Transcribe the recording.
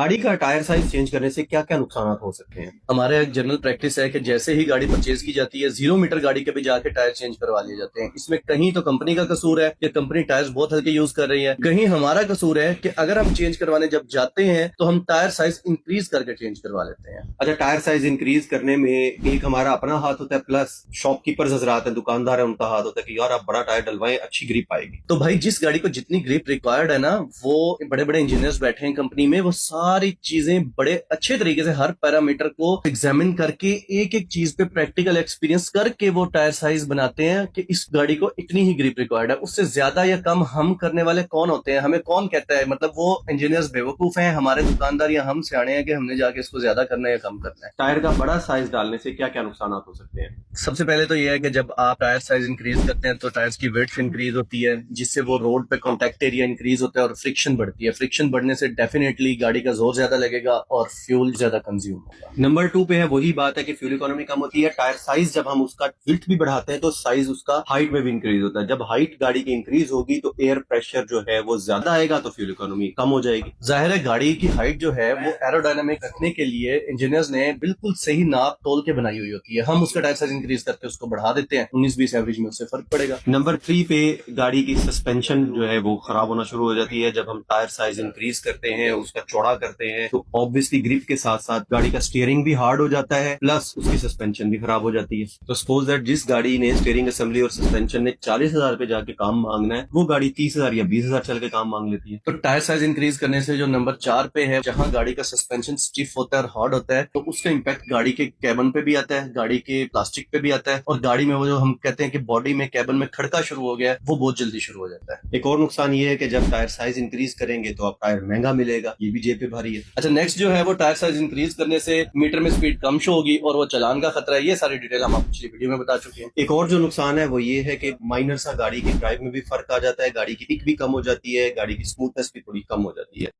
गाड़ी का tyre size change करने से क्या क्या नुकसान हो सकते हैं? हमारे एक जनरल प्रैक्टिस है कि जैसे ही गाड़ी परचेज की जाती है 0 मीटर गाड़ी के भी जाके टायर चेंज करवा लिए जाते हैं। इसमें कहीं तो कंपनी का कसूर है कि कंपनी टायर्स बहुत हल्के यूज कर रही है, कहीं हमारा कसूर है कि अगर हम चेंज करवाने जब जाते हैं तो हम टायर साइज इंक्रीज करके चेंज करवा लेते हैं। अच्छा, टायर साइज इंक्रीज करने में एक हमारा अपना हाथ होता है, प्लस शॉपकीपर्स हजरात हैं, दुकानदार है, उनका हाथ होता है कि यार आप बड़ा टायर डलवाएं, अच्छी ग्रिप आएगी। तो भाई जिस गाड़ी को जितनी ग्रिप रिक्वायर्ड है ना, वो बड़े बड़े इंजीनियर्स बैठे हैं कंपनी में, वो सारी चीजें बड़े अच्छे तरीके से हर पैरामीटर को एग्जामिन करके एक एक चीज पे प्रैक्टिकल एक्सपीरियंस करके वो टायर साइज बनाते हैं कि इस गाड़ी को इतनी ही ग्रिप रिक्वायर्ड है। उससे ज्यादा या कम हम करने वाले कौन होते हैं? हमें कौन कहता है? मतलब वो इंजीनियर्स बेवकूफ हैं, हमारे दुकानदार या हम सियाणे हैं कि हमने जाके इसको ज्यादा करना है या कम करना है। टायर का बड़ा साइज डालने से क्या क्या नुकसान हो सकते हैं? सबसे पहले तो यह है कि जब आप टायर साइज इंक्रीज करते हैं तो टायर्स की वेड्थ इंक्रीज होती है, जिससे वो रोड पे कॉन्टैक्ट एरिया इंक्रीज होता है और फ्रिक्शन बढ़ती है। फ्रिक्शन बढ़ने से डेफिनेटली गाड़ी का जोर ज्यादा लगेगा और फ्यूल ज्यादा कंज्यूम होगा। नंबर 2 पे है वही बात है कि फ्यूल इकोनॉमी कम होती है। टायर साइज जब हम उसका विड्थ भी बढ़ाते हैं तो साइज उसका हाइट में भी इंक्रीज होता है। जब हाइट गाड़ी की इंक्रीज होगी तो एयर प्रेशर जो है वो ज्यादा आएगा, तो फ्यूल इकोनॉमी कम हो जाएगी। जाहिर है गाड़ी की हाइट जो है वो एरोडायनामिक रखने के लिए इंजीनियर्स ने बिल्कुल सही नाप तोल के बनाई हुई होती है। हम उसका टायर साइज इंक्रीज करके उसको बढ़ा देते हैं, 19-20 एवरेज में उससे फर्क पड़ेगा। नंबर 3 पे गाड़ी की सस्पेंशन जो है वो खराब होना शुरू हो जाती है। जब हम टायर साइज इंक्रीज करते हैं, उसका चौड़ा करते हैं, तो ऑब्वियसली ग्रिप के साथ साथ गाड़ी का स्टीयरिंग भी हार्ड हो जाता है, प्लस उसकी सस्पेंशन भी खराब हो जाती है। तो सपोज दैट जिस गाड़ी ने स्टीयरिंग असेंबली और सस्पेंशन ने 40,000 पे जाके काम मांगना है, वो गाड़ी 30,000 या 20,000 चल के काम मांग लेती है। तो टायर साइज इंक्रीज करने से जो नंबर 4 पे है, जहां गाड़ी का सस्पेंशन स्टिफ होता है और हार्ड होता है, तो उसका इम्पैक्ट गाड़ी के कैबन पे भी आता है, गाड़ी के प्लास्टिक पे भी आता है, और गाड़ी में वो जो हम कहते हैं कि बॉडी में कैबन में खड़का शुरू हो गया है, वो बहुत जल्दी शुरू हो जाता है। एक और नुकसान ये है कि जब टायर साइज इंक्रीज करेंगे तो आप टायर महंगा मिलेगा, ये भी जेब पे भारी है। अच्छा, नेक्स्ट जो है वो टायर साइज इंक्रीज करने से मीटर में स्पीड कम शो होगी और वो चालान का खतरा है। ये सारी डिटेल हम आपको पिछली वीडियो में बता चुके हैं। एक और जो नुकसान है वो ये है कि माइनर सा गाड़ी की ड्राइव में भी फर्क आ जाता है, गाड़ी की पिक भी कम हो जाती है, गाड़ी की स्मूथनेस भी थोड़ी कम हो जाती है।